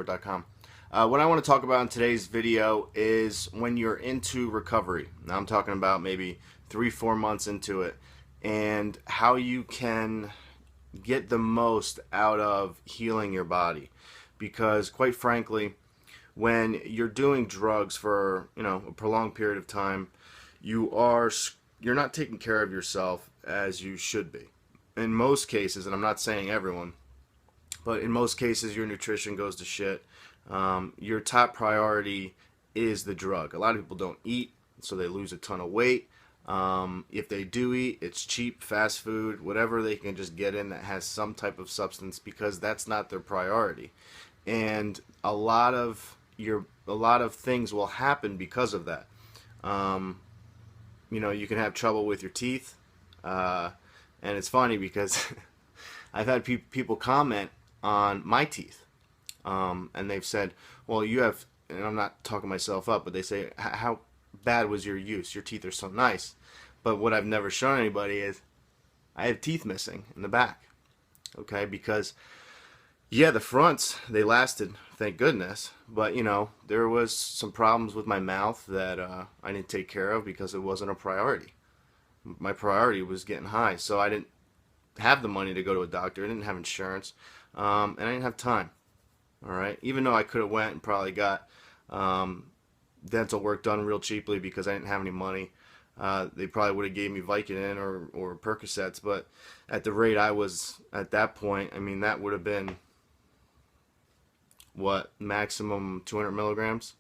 com. What I want to talk about in today's video is when you're into recovery. Now I'm talking about maybe 3-4 months into it and how you can get the most out of healing your body. Because quite frankly, when you're doing drugs for a prolonged period of time, you're not taking care of yourself as you should be. In most cases, and I'm not saying everyone, but in most cases, your nutrition goes to shit. Your top priority is the drug. A lot of people don't eat, so they lose a ton of weight. If they do eat, it's cheap, fast food, whatever they can just get in that has some type of substance, because that's not their priority. And a lot of things will happen because of that. You can have trouble with your teeth, and it's funny because I've had people comment on my teeth, and they've said, well, you have, and I'm not talking myself up, but they say, how bad was your use? Your teeth are so nice. But what I've never shown anybody is I have teeth missing in the back. Okay, because yeah, the fronts, they lasted, thank goodness, but there was some problems with my mouth that I didn't take care of because it wasn't a priority. My priority was getting high, so I didn't have the money to go to a doctor. I didn't have insurance, and I didn't have time. All right, even though I could have went and probably got dental work done real cheaply because I didn't have any money. They probably would have gave me Vicodin or Percocets, but at the rate I was at that point, I mean, that would have been what, maximum 200 milligrams.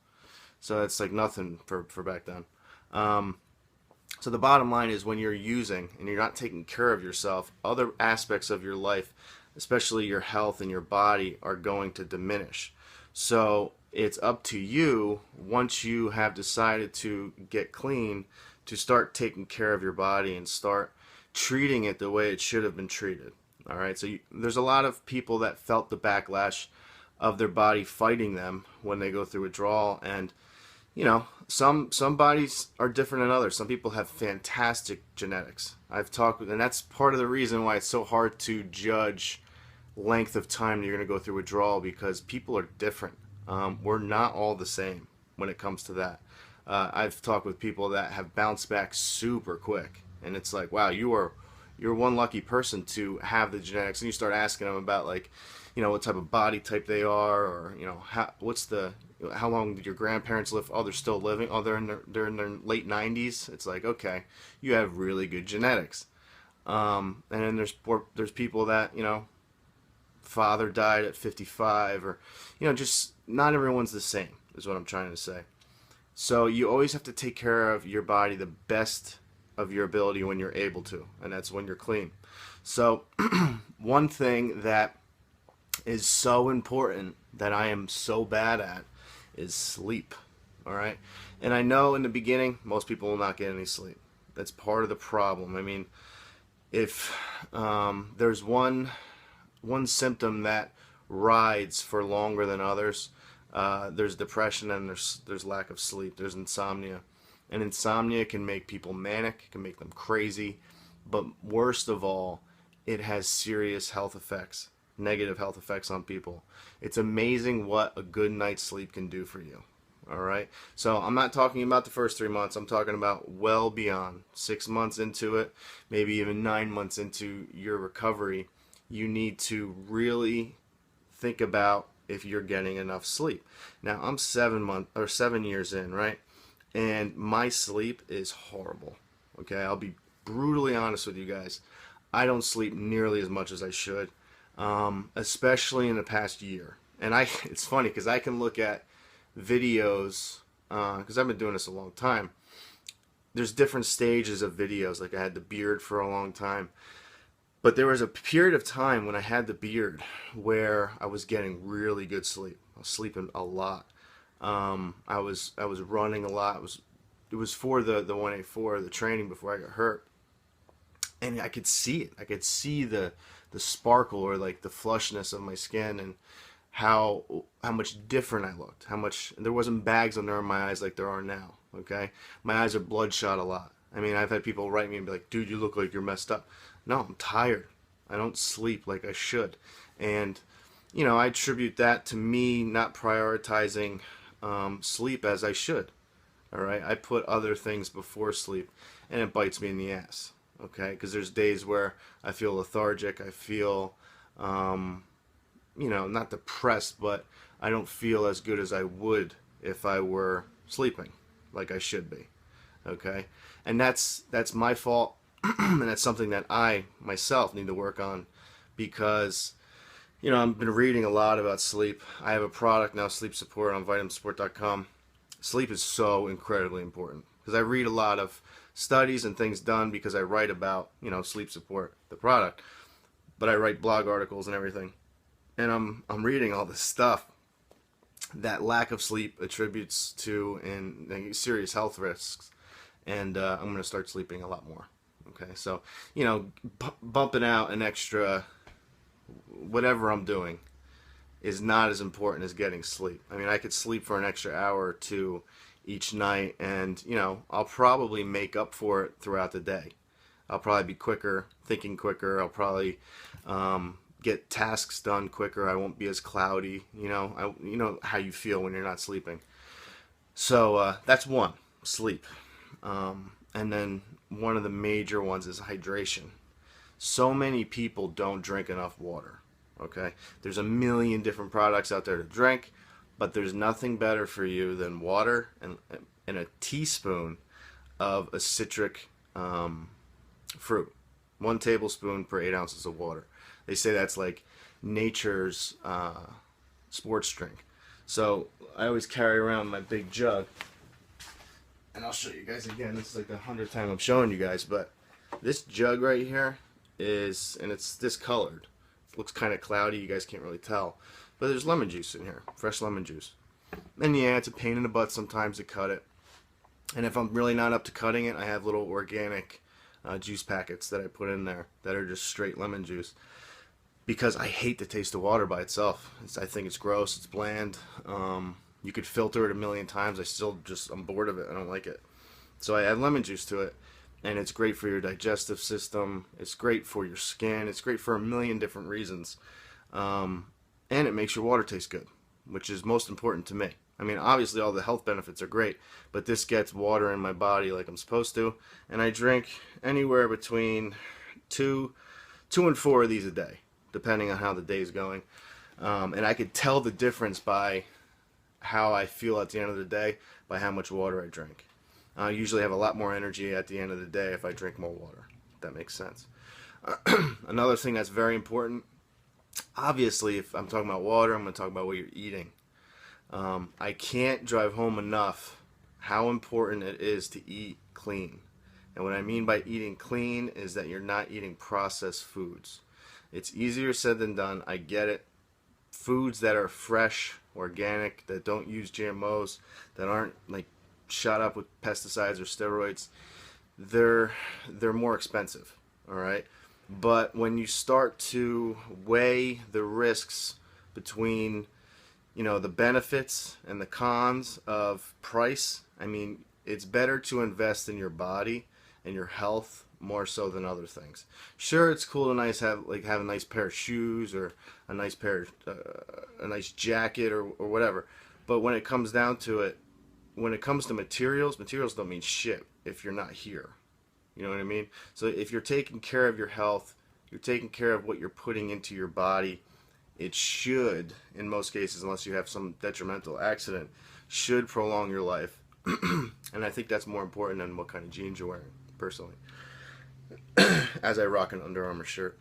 So that's like nothing for back then. So the bottom line is, when you're using and you're not taking care of yourself, other aspects of your life, especially your health and your body, are going to diminish. So it's up to you, once you have decided to get clean, to start taking care of your body and start treating it the way it should have been treated. All right, so there's a lot of people that felt the backlash of their body fighting them when they go through withdrawal, and some bodies are different than others. Some people have fantastic genetics. I've talked with, and that's part of the reason why it's so hard to judge length of time that you're going to go through withdrawal, because people are different. We're not all the same when it comes to that. I've talked with people that have bounced back super quick, and it's like, wow, you're one lucky person to have the genetics. And you start asking them about, like, what type of body type they are, or how long did your grandparents live? Oh, they're still living. Oh, they're in their late 90s. It's like, okay, you have really good genetics. And then there's people that father died at 55, or just not everyone's the same, is what I'm trying to say. So you always have to take care of your body the best of your ability when you're able to, and that's when you're clean. So one thing that is so important that I am so bad at is sleep. All right, and I know in the beginning most people will not get any sleep. That's part of the problem. I mean, if there's one symptom that rides for longer than others, there's depression, and there's lack of sleep. There's insomnia, and insomnia can make people manic, can make them crazy, but worst of all, it has serious health effects, negative health effects on people. It's amazing what a good night's sleep can do for you. All right, so I'm not talking about the first 3 months. I'm talking about well beyond 6 months into it, maybe even 9 months into your recovery. You need to really think about if you're getting enough sleep. Now, I'm 7 years in, right? And my sleep is horrible. Okay, I'll be brutally honest with you guys. I don't sleep nearly as much as I should, especially in the past year. And it's funny because I can look at videos, because I've been doing this a long time. There's different stages of videos. Like, I had the beard for a long time. But there was a period of time when I had the beard where I was getting really good sleep. I was sleeping a lot. I was running a lot. It was for the 184, the training before I got hurt, and I could see it. I could see the sparkle, or like the flushness of my skin, and how much different I looked. How much there wasn't bags under my eyes like there are now. Okay, my eyes are bloodshot a lot. I mean, I've had people write me and be like, dude, you look like you're messed up. No, I'm tired. I don't sleep like I should. And I attribute that to me not prioritizing sleep as I should. All right, I put other things before sleep, and it bites me in the ass. Okay, because there's days where I feel lethargic. I feel, not depressed, but I don't feel as good as I would if I were sleeping, like I should be. Okay, and that's my fault, and that's something that I myself need to work on, because I've been reading a lot about sleep. I have a product now, sleep support, on vitaminsupport.com. Sleep is so incredibly important, because I read a lot of studies and things done, because I write about sleep support, the product, but I write blog articles and everything, and I'm reading all this stuff that lack of sleep attributes to in serious health risks, and I'm going to start sleeping a lot more. Okay, so bumping out an extra whatever I'm doing is not as important as getting sleep. I mean, I could sleep for an extra hour or two each night, and I'll probably make up for it throughout the day. I'll probably be quicker, thinking quicker. I'll probably get tasks done quicker. I won't be as cloudy. You know how you feel when you're not sleeping. So that's one, sleep. And then one of the major ones is hydration. So many people don't drink enough water. Okay, there's a million different products out there to drink, but there's nothing better for you than water and a teaspoon of a citric fruit. 1 tablespoon per 8 ounces of water. They say that's like nature's sports drink. So I always carry around my big jug, and I'll show you guys again. This is like the 100th time I'm showing you guys, but this jug right here is, and it's discolored. It looks kind of cloudy. You guys can't really tell, but there's lemon juice in here, fresh lemon juice. And yeah, it's a pain in the butt sometimes to cut it. And if I'm really not up to cutting it, I have little organic juice packets that I put in there that are just straight lemon juice, because I hate the taste of water by itself. I think it's gross. It's bland. You could filter it a million times. I'm bored of it. I don't like it. So I add lemon juice to it, and it's great for your digestive system. It's great for your skin. It's great for a million different reasons. And it makes your water taste good, which is most important to me. I mean, obviously all the health benefits are great, but this gets water in my body like I'm supposed to, and I drink anywhere between two and 4 of these a day, depending on how the day's going. And I could tell the difference by how I feel at the end of the day by how much water I drink. I usually have a lot more energy at the end of the day if I drink more water, if that makes sense. Another thing that's very important, obviously, if I'm talking about water, I'm going to talk about what you're eating. I can't drive home enough how important it is to eat clean. And what I mean by eating clean is that you're not eating processed foods. It's easier said than done. I get it. Foods that are fresh, organic, that don't use GMOs, that aren't like shot up with pesticides or steroids, they're more expensive. All right. But when you start to weigh the risks between the benefits and the cons of price, I mean, it's better to invest in your body and your health more so than other things. Sure, it's cool to have a nice pair of shoes, or a nice jacket, or whatever. But when it comes down to it, when it comes to materials don't mean shit if you're not here. You know what I mean? So if you're taking care of your health, you're taking care of what you're putting into your body, it should, in most cases, unless you have some detrimental accident, should prolong your life. And I think that's more important than what kind of jeans you're wearing, personally. As I rock an Under Armour shirt.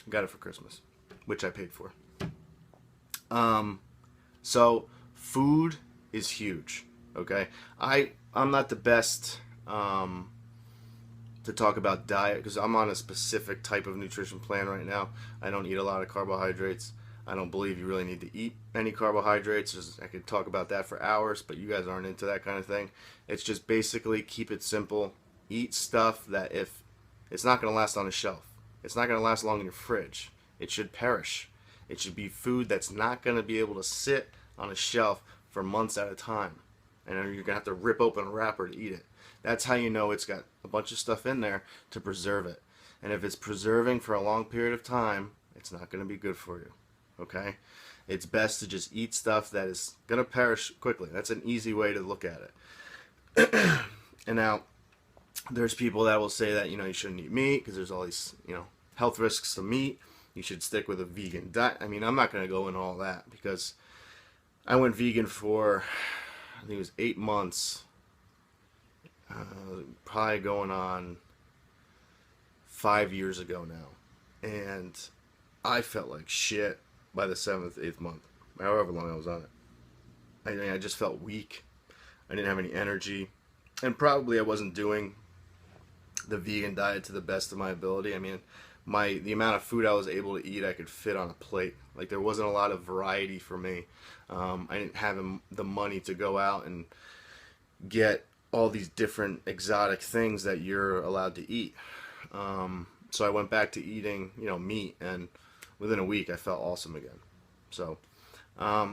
Got it for Christmas, which I paid for. So food is huge. Okay, I'm not the best to talk about diet, because I'm on a specific type of nutrition plan right now. I don't eat a lot of carbohydrates. I don't believe you really need to eat any carbohydrates. I could talk about that for hours, but you guys aren't into that kind of thing. It's just basically keep it simple. Eat stuff that if it's not going to last on a shelf, it's not going to last long in your fridge. It should perish. It should be food that's not going to be able to sit on a shelf for months at a time, and you're going to have to rip open a wrapper to eat it. That's how you know it's got a bunch of stuff in there to preserve it. And if it's preserving for a long period of time, it's not going to be good for you. Okay, it's best to just eat stuff that is gonna perish quickly. That's an easy way to look at it. And now there's people that will say that, you know, you shouldn't eat meat because there's all these, you know, health risks to meat. You should stick with a vegan diet. I mean, I'm not going to go into all that because I went vegan for, I think it was 8 months, probably going on 5 years ago now. And I felt like shit by the 7th, 8th month, however long I was on it. I mean, I just felt weak. I didn't have any energy. And probably I wasn't doing the vegan diet to the best of my ability. I mean, the amount of food I was able to eat, I could fit on a plate. Like, there wasn't a lot of variety for me. I didn't have the money to go out and get all these different exotic things that you're allowed to eat. So I went back to eating, you know, meat, and within a week I felt awesome again. So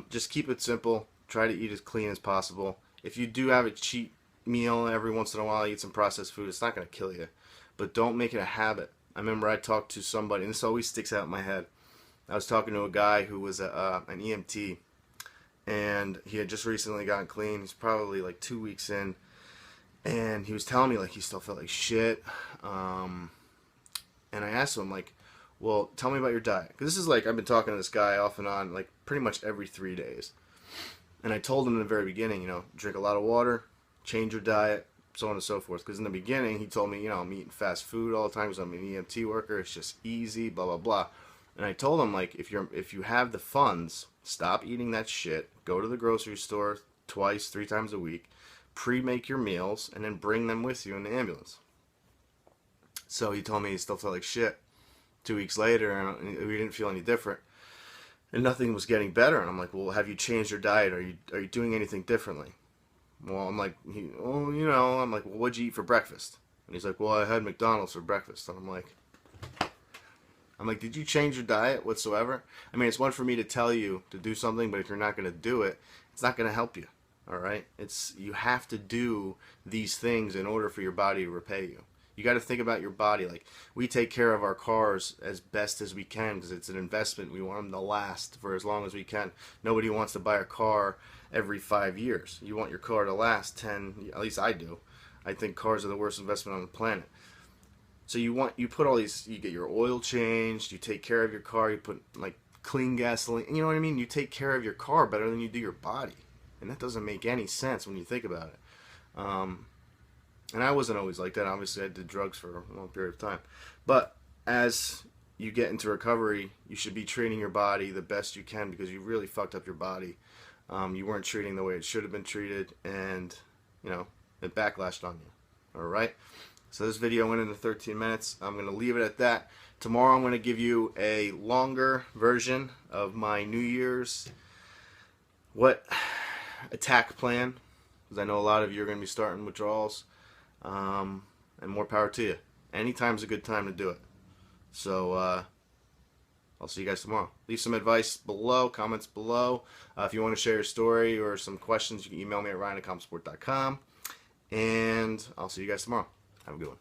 just keep it simple. Try to eat as clean as possible. If you do have a cheat meal every once in a while, eat some processed food, it's not going to kill you. But don't make it a habit. I remember I talked to somebody, and this always sticks out in my head. I was talking to a guy who was an EMT, and he had just recently gotten clean. He's probably like 2 weeks in, and he was telling me like he still felt like shit. And I asked him like, well, tell me about your diet. Because this is like, I've been talking to this guy off and on like pretty much every 3 days. And I told him in the very beginning, you know, drink a lot of water, change your diet, so on and so forth. Because in the beginning, he told me, you know, I'm eating fast food all the time because I'm an EMT worker. It's just easy, blah, blah, blah. And I told him, like, if you have the funds, stop eating that shit. Go to the grocery store twice, 3 times a week. Pre-make your meals, and then bring them with you in the ambulance. So he told me he still felt like shit 2 weeks later, and we didn't feel any different. And nothing was getting better. And I'm like, well, have you changed your diet? Are you doing anything differently? Well, I'm like, well, you know, I'm like, well, what'd you eat for breakfast? And he's like, well, I had McDonald's for breakfast. And I'm like, did you change your diet whatsoever? I mean, it's one for me to tell you to do something, but if you're not going to do it, it's not going to help you. All right? You have to do these things in order for your body to repay you. You got to think about your body. Like, we take care of our cars as best as we can because it's an investment. We want them to last for as long as we can. Nobody wants to buy a car every 5 years. You want your car to last 10, at least I do. I think cars are the worst investment on the planet. So you put all these, you get your oil changed, you take care of your car, you put like clean gasoline, you know what I mean? You take care of your car better than you do your body. And that doesn't make any sense when you think about it. And I wasn't always like that. Obviously, I did drugs for a long period of time. But as you get into recovery, you should be treating your body the best you can because you really fucked up your body. You weren't treating the way it should have been treated, and, you know, it backlashed on you. All right? So this video went into 13 minutes. I'm going to leave it at that. Tomorrow I'm going to give you a longer version of my New Year's attack plan, because I know a lot of you are going to be starting withdrawals. And more power to you. Anytime's a good time to do it. So I'll see you guys tomorrow. Leave some advice below, comments below. If you want to share your story or some questions, you can email me at ryan@comsport.com. And I'll see you guys tomorrow. Have a good one.